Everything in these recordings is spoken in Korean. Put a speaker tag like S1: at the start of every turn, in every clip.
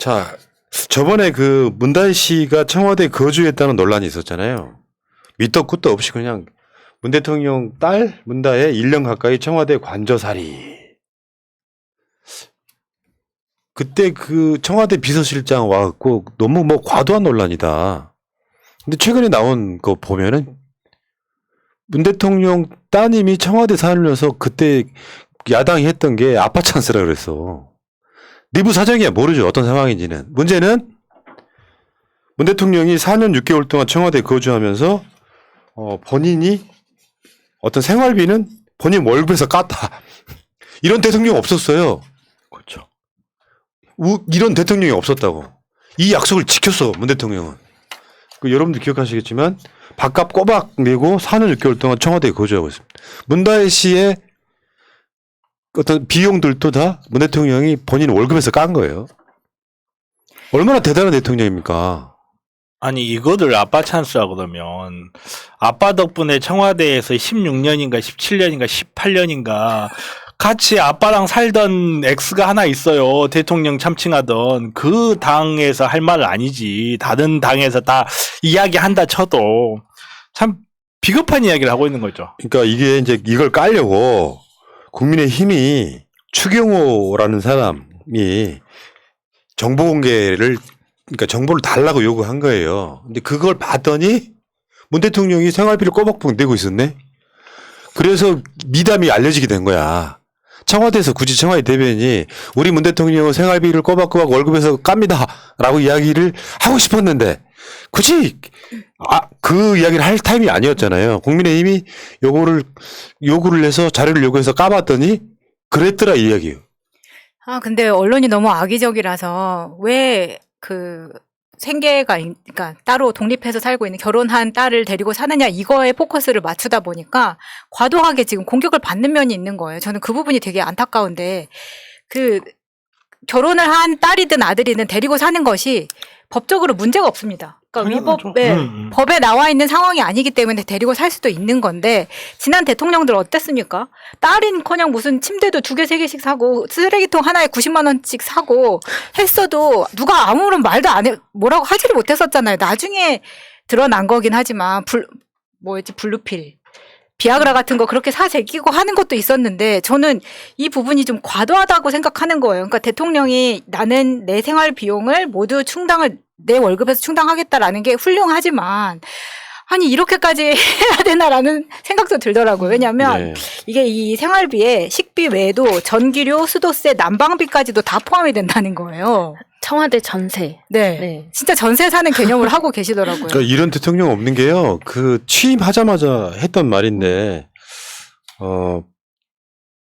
S1: 자, 저번에 그 문다혜 씨가 청와대에 거주했다는 논란이 있었잖아요. 밑도 끝도 없이 그냥 문 대통령 딸 문다혜 1년 가까이 청와대 관저살이. 그때 그 청와대 비서실장 와갖고 너무 뭐 과도한 논란이다. 근데 최근에 나온 거 보면은 문 대통령 따님이 청와대 살면서 그때 야당이 했던 게 아빠 찬스라 그랬어. 내부 사정이야 모르죠. 어떤 상황인지는. 문제는 문 대통령이 4년 6개월 동안 청와대에 거주하면서 본인이 어떤 생활비는 본인 월급에서 깠다. 이런 대통령 없었어요.
S2: 그렇죠.
S1: 이런 대통령이 없었다고. 이 약속을 지켰어. 문 대통령은. 여러분들 기억하시겠지만 밥값 꼬박 내고 4년 6개월 동안 청와대에 거주하고 있습니다. 문다혜 씨의 어떤 비용들도 다 문 대통령이 본인 월급에서 깐 거예요. 얼마나 대단한 대통령입니까?
S2: 아니 이거를 아빠 찬스라 그러면 아빠 덕분에 청와대에서 16년인가 17년인가 18년인가 같이 아빠랑 살던 엑스가 하나 있어요. 대통령 참칭하던 그 당에서 할 말은 아니지. 다른 당에서 다 이야기한다 쳐도 참 비겁한 이야기를 하고 있는 거죠.
S1: 그러니까 이게 이제 이걸 깔려고 국민의힘이 추경호라는 사람이 정보 공개를 그러니까 정보를 달라고 요구한 거예요. 근데 그걸 봤더니 문 대통령이 생활비를 꼬박꼬박 내고 있었네. 그래서 미담이 알려지게 된 거야. 청와대에서 굳이 청와대 대변인이 우리 문 대통령은 생활비를 꼬박꼬박 월급에서 깝니다 라고 이야기를 하고 싶었는데 굳이 그 이야기를 할 타임이 아니었잖아요. 국민의힘이 요구를 해서 자료를 요구해서 까봤더니 그랬더라 이 이야기예요.
S3: 근데 언론이 너무 악의적이라서 왜 생계가, 그러니까 따로 독립해서 살고 있는 결혼한 딸을 데리고 사느냐 이거에 포커스를 맞추다 보니까 과도하게 지금 공격을 받는 면이 있는 거예요. 저는 그 부분이 되게 안타까운데 결혼을 한 딸이든 아들이든 데리고 사는 것이 법적으로 문제가 없습니다. 그러니까 법에 나와 있는 상황이 아니기 때문에 데리고 살 수도 있는 건데 지난 대통령들 어땠습니까? 딸인커녕 무슨 침대도 2개, 3개씩 사고 쓰레기통 하나에 90만 원씩 사고 했어도 누가 아무런 말도 안 해 뭐라고 하지를 못했었잖아요. 나중에 드러난 거긴 하지만 블루필 비아그라 같은 거 그렇게 사재끼고 하는 것도 있었는데 저는 이 부분이 좀 과도하다고 생각하는 거예요. 그러니까 대통령이 나는 내 생활 비용을 모두 내 월급에서 충당하겠다라는 게 훌륭하지만 아니 이렇게까지 해야 되나라는 생각도 들더라고요. 왜냐하면 이게 이 생활비에 식비 외에도 전기료, 수도세, 난방비까지도 다 포함이 된다는 거예요.
S4: 청와대 전세.
S3: 네. 진짜 전세 사는 개념을 하고 계시더라고요.
S1: 그러니까 이런 대통령 없는 게요. 취임하자마자 했던 말인데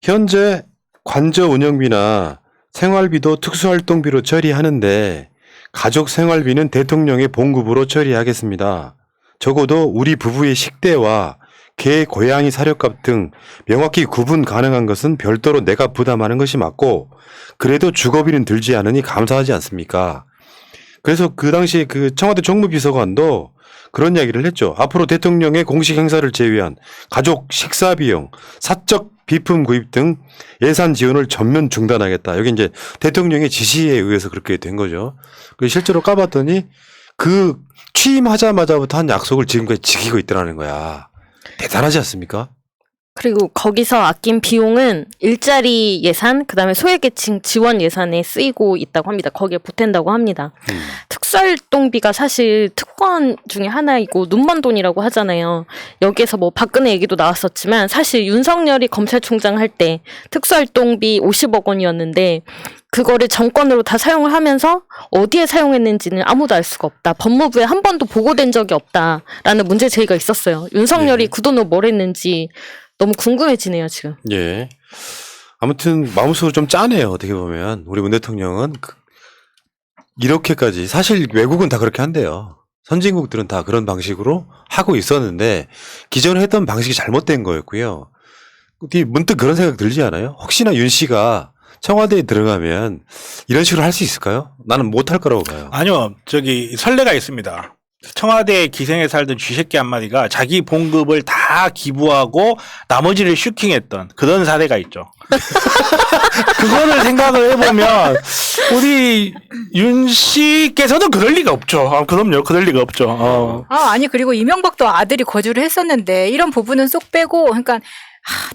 S1: 현재 관저 운영비나 생활비도 특수활동비로 처리하는데 가족 생활비는 대통령의 봉급으로 처리하겠습니다. 적어도 우리 부부의 식대와 개, 고양이 사료값 등 명확히 구분 가능한 것은 별도로 내가 부담하는 것이 맞고 그래도 주거비는 들지 않으니 감사하지 않습니까? 그래서 그 당시에 청와대 정무비서관도 그런 이야기를 했죠. 앞으로 대통령의 공식 행사를 제외한 가족 식사 비용, 사적 비품 구입 등 예산 지원을 전면 중단하겠다. 여기 이제 대통령의 지시에 의해서 그렇게 된 거죠. 실제로 까봤더니 취임하자마자부터 한 약속을 지금까지 지키고 있더라는 거야. 대단하지 않습니까?
S4: 그리고 거기서 아낀 비용은 일자리 예산, 그다음에 소외계층 지원 예산에 쓰이고 있다고 합니다. 거기에 보탠다고 합니다. 특수활동비가 사실 특권 중에 하나이고 눈먼 돈이라고 하잖아요. 여기에서 박근혜 얘기도 나왔었지만 사실 윤석열이 검찰총장 할 때 특수활동비 50억 원이었는데 그거를 정권으로 다 사용을 하면서 어디에 사용했는지는 아무도 알 수가 없다. 법무부에 한 번도 보고된 적이 없다라는 문제 제기가 있었어요. 윤석열이 그 돈으로 뭘 했는지 너무 궁금해지네요, 지금.
S1: 예. 아무튼 마음속으로 좀 짠해요. 어떻게 보면 우리 문 대통령은 이렇게까지 사실 외국은 다 그렇게 한대요. 선진국들은 다 그런 방식으로 하고 있었는데 기존에 했던 방식이 잘못된 거였고요. 문득 그런 생각 들지 않아요? 혹시나 윤 씨가 청와대에 들어가면 이런 식으로 할 수 있을까요? 나는 못할 거라고 봐요.
S2: 아니요. 설레가 있습니다. 청와대 기생에 살던 쥐새끼 한 마리가 자기 봉급을 다 기부하고 나머지를 슈킹했던 그런 사례가 있죠. 그거를 생각을 해보면 우리 윤 씨께서는 그럴 리가 없죠. 그럼요, 그럴 리가 없죠.
S3: 아니 그리고 이명박도 아들이 거주를 했었는데 이런 부분은 쏙 빼고 그러니까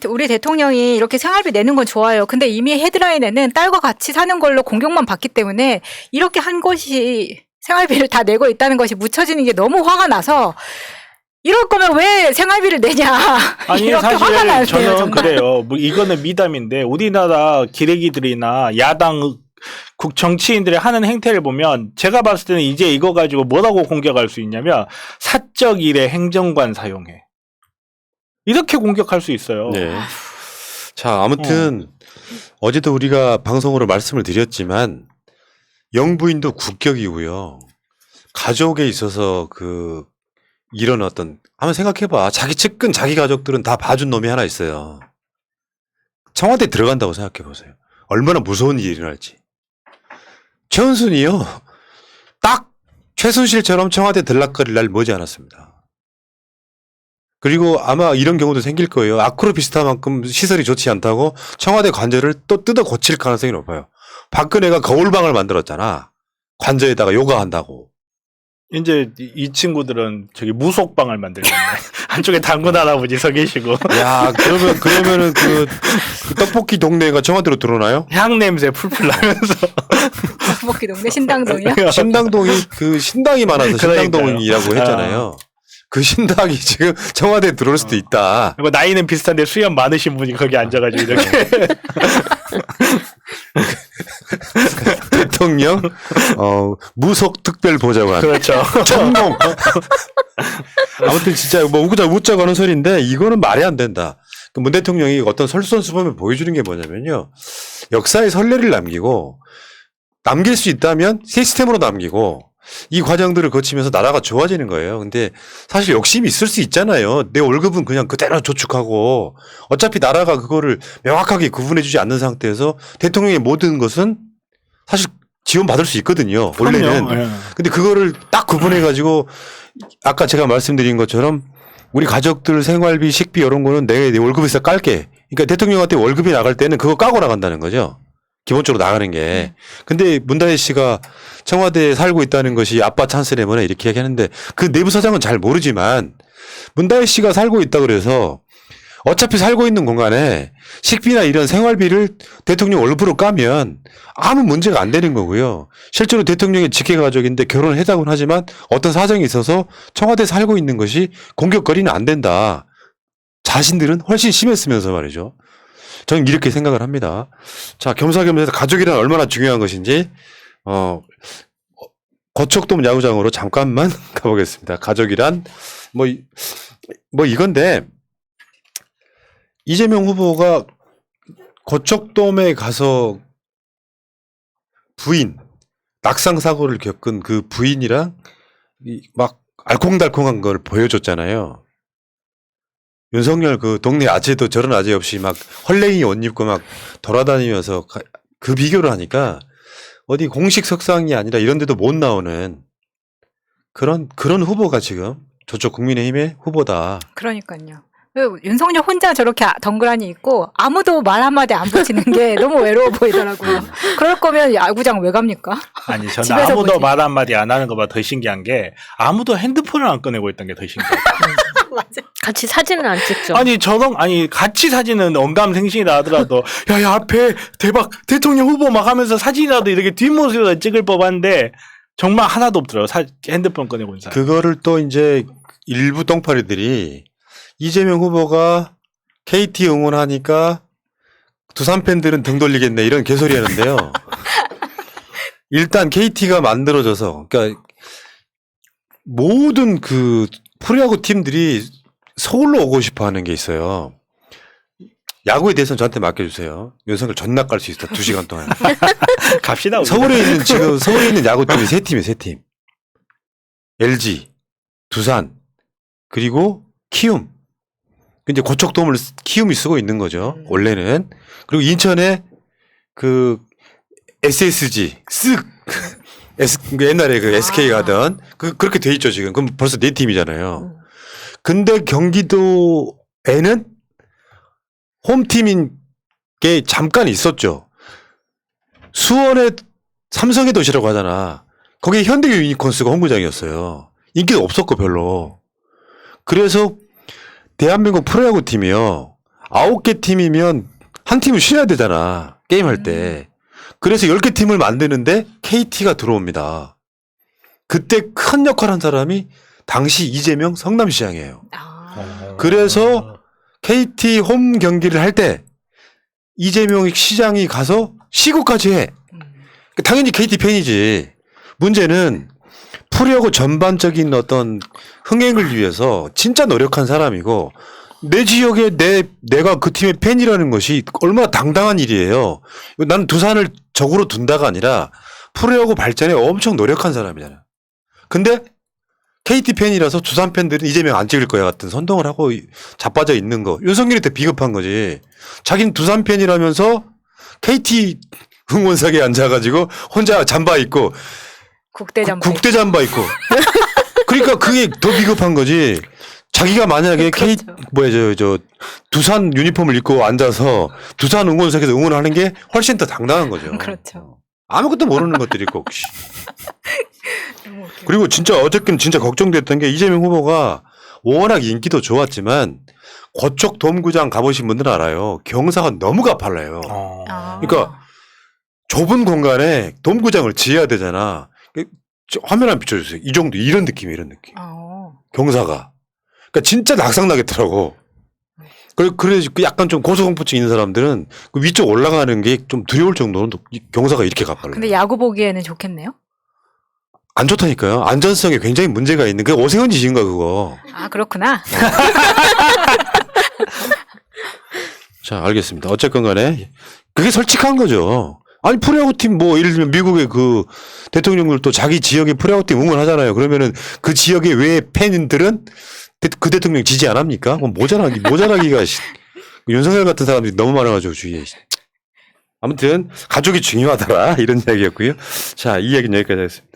S3: 우리 대통령이 이렇게 생활비 내는 건 좋아요. 근데 이미 헤드라인에는 딸과 같이 사는 걸로 공격만 받기 때문에 이렇게 한 것이 생활비를 다 내고 있다는 것이 묻혀지는 게 너무 화가 나서 이럴 거면 왜 생활비를 내냐.
S2: 아니
S3: 이렇게
S2: 사실
S3: 화가 나요.
S2: 저는
S3: 정말.
S2: 그래요. 뭐 이거는 미담인데 우리나라 기레기들이나 야당 정치인들이 하는 행태를 보면 제가 봤을 때는 이제 이거 가지고 뭐라고 공격할 수 있냐면 사적 일에 행정관 사용해. 이렇게 공격할 수 있어요.
S1: 네. 자, 아무튼 어제도 우리가 방송으로 말씀을 드렸지만 영부인도 국격이고요. 가족에 있어서 이런 한번 생각해봐. 자기 측근 자기 가족들은 다 봐준 놈이 하나 있어요. 청와대 들어간다고 생각해보세요. 얼마나 무서운 일이 일어날지. 최은순이요. 딱 최순실처럼 청와대 들락거릴 날 머지않았습니다. 그리고 아마 이런 경우도 생길 거예요. 아크로 비슷한 만큼 시설이 좋지 않다고 청와대 관저를 또 뜯어 고칠 가능성이 높아요. 박근혜가 거울방을 만들었잖아. 관저에다가 요가한다고.
S2: 이제 이 친구들은 저기 무속방을 만들겠네. 한쪽에 당군 할아버지 서 계시고.
S1: 야, 그러면은 그 떡볶이 동네가 청와대로 들어오나요?
S2: 향 냄새 풀풀 나면서.
S3: 먹기 동네 신당동이요?
S1: 신당동이 신당이 많아서 신당동이라고 했잖아요. 그 신당이 지금 청와대에 들어올 수도 있다.
S2: 그리고 나이는 비슷한데 수염 많으신 분이 거기 앉아가지고 이렇게.
S1: 대통령 무속 특별 보좌관.
S2: 그렇죠.
S1: 천공. 아무튼 진짜 뭐 웃자고 하는 소리인데 이거는 말이 안 된다. 문 대통령이 어떤 솔선수범을 보여주는 게 뭐냐면요. 역사의 선례를 남길 수 있다면 시스템으로 남기고 이 과정들을 거치면서 나라가 좋아지는 거예요. 근데 사실 욕심이 있을 수 있잖아요. 내 월급은 그냥 그대로 저축하고 어차피 나라가 그거를 명확하게 구분해주지 않는 상태에서 대통령의 모든 것은 사실 지원받을 수 있거든요. 원래는.
S2: 그럼요. 예.
S1: 근데 그거를 딱 구분해가지고 아까 제가 말씀드린 것처럼 우리 가족들 생활비, 식비 이런 거는 내 월급에서 깔게. 그러니까 대통령한테 월급이 나갈 때는 그거 까고 나간다는 거죠. 기본적으로 나가는 게. 근데 문다혜 씨가 청와대에 살고 있다는 것이 아빠 찬스네 뭐네 이렇게 얘기하는데 그 내부 사정은 잘 모르지만 문다혜 씨가 살고 있다 그래서 어차피 살고 있는 공간에 식비나 이런 생활비를 대통령 월급으로 까면 아무 문제가 안 되는 거고요. 실제로 대통령의 직계가족인데 결혼을 했다고는 하지만 어떤 사정이 있어서 청와대에 살고 있는 것이 공격거리는 안 된다. 자신들은 훨씬 심했으면서 말이죠. 저는 이렇게 생각을 합니다. 자, 겸사겸사해서 가족이란 얼마나 중요한 것인지 거척돔 야구장으로 잠깐만 가보겠습니다. 가족이란 뭐 이건데 이재명 후보가 거척돔에 가서 낙상 사고를 겪은 그 부인이랑 막 알콩달콩한 걸 보여줬잖아요. 윤석열 그 동네 아재도 저런 아재 없이 막 헐레이 옷 입고 막 돌아다니면서 그 비교를 하니까 어디 공식 석상이 아니라 이런 데도 못 나오는 그런 후보가 지금 저쪽 국민의힘의 후보다.
S3: 그러니까요. 윤석열 혼자 저렇게 덩그러니 있고 아무도 말 한마디 안 붙이는 게 너무 외로워 보이더라고요. 그럴 거면 야구장 왜 갑니까?
S2: 아니 저는
S3: 집에서
S2: 아무도
S3: 보지.
S2: 말 한마디 안 하는 것보다 더 신기한 게 아무도 핸드폰을 안 꺼내고 있던 게 더 신기해요.
S3: 맞아.
S4: 같이 사진을 안 찍죠.
S2: 아니 같이 사진은 언감생심이라 하더라도 야 앞에 대박 대통령 후보 막 하면서 사진이라도 이렇게 뒷모습으로 찍을 법한데 정말 하나도 없더라고요. 핸드폰 꺼내고 있는 사람.
S1: 그거를 또 이제 일부 똥파리들이 이재명 후보가 KT 응원하니까 두산 팬들은 등 돌리겠네 이런 개소리 하는데요. 일단 KT가 만들어져서 그러니까 모든 그 프로야구 팀들이 서울로 오고 싶어 하는 게 있어요. 야구에 대해서는 저한테 맡겨주세요. 윤석열 존나 깔 수 있어. 2시간 동안.
S2: 갑시다. 우리.
S1: 서울에 있는 야구팀이 3팀이에요. 3팀. LG, 두산, 그리고 키움. 이제 고척돔을 키움이 쓰고 있는 거죠. 원래는. 그리고 인천에 그 SSG, 쓱. 옛날에 그 SK
S3: 아.
S1: 가던 그렇게 돼 있죠 지금. 그럼 벌써 네 팀이잖아요. 근데 경기도에는 홈팀인 게 잠깐 있었죠. 수원에 삼성의 도시라고 하잖아. 거기 현대 유니콘스가 홈구장이었어요. 인기도 없었고 별로. 그래서 대한민국 프로야구 팀이요. 9개 팀이면 한 팀은 쉬어야 되잖아. 게임할 때. 그래서 10개 팀을 만드는데 KT가 들어옵니다. 그때 큰 역할을 한 사람이 당시 이재명 성남시장이에요.
S3: 아.
S1: 그래서 KT 홈 경기를 할 때 이재명 시장이 가서 시구까지 해. 당연히 KT 팬이지. 문제는 프로야구 전반적인 어떤 흥행을 위해서 진짜 노력한 사람이고 내 지역에 내가 그 팀의 팬이라는 것이 얼마나 당당한 일이에요. 나는 두산을 적으로 둔다가 아니라 프로야구 발전에 엄청 노력한 사람이잖아요. 근데 KT 팬이라서 두산 팬들은 이재명 안 찍을 거야 같은 선동을 하고 자빠져 있는 거. 윤석열한테 비겁한 거지. 자기는 두산 팬이라면서 KT 응원석에 앉아가지고 혼자 잠바 입고
S3: 국대 잠바.
S1: 국대 잠바 입고. 그러니까 그게 더 비겁한 거지. 자기가 만약에
S3: 그렇죠.
S1: 저 두산 유니폼을 입고 앉아서 두산 응원석에서 응원하는 게 훨씬 더 당당한 거죠.
S3: 그렇죠.
S1: 아무것도 모르는 것들이 꼭.
S3: 너무 웃겨.
S1: 그리고 진짜 어저께는 진짜 걱정됐던 게 이재명 후보가 워낙 인기도 좋았지만 그쪽 돔구장 가보신 분들은 알아요. 경사가 너무 가팔라요.
S3: 아.
S1: 그러니까 좁은 공간에 돔구장을 지어야 되잖아. 화면 한 비춰주세요. 이 정도 이런 느낌이 이런 느낌. 경사가. 그러니까 진짜 낙상나겠더라고. 그래서 약간 좀 고소공포증 있는 사람들은 그 위쪽 올라가는 게 좀 두려울 정도로 경사가 이렇게 가팔라요.
S3: 근데 야구 보기에는 좋겠네요.
S1: 안 좋다니까요. 안전성에 굉장히 문제가 있는 게 오세훈 지진가 그거.
S3: 아 그렇구나.
S1: 자, 알겠습니다. 어쨌건 간에 그게 솔직한 거죠. 아니 프로야구팀 뭐 예를 들면 미국의 그 대통령들도 자기 지역의 프로야구팀 응원하잖아요. 그러면은 그 지역의 외 팬들은 그 대통령 지지 안 합니까? 뭐 모자라기가 윤석열 같은 사람들이 너무 많아가지고 주위에. 아무튼 가족이 중요하더라 이런 이야기였고요. 자, 이 이야기는 여기까지 하겠습니다.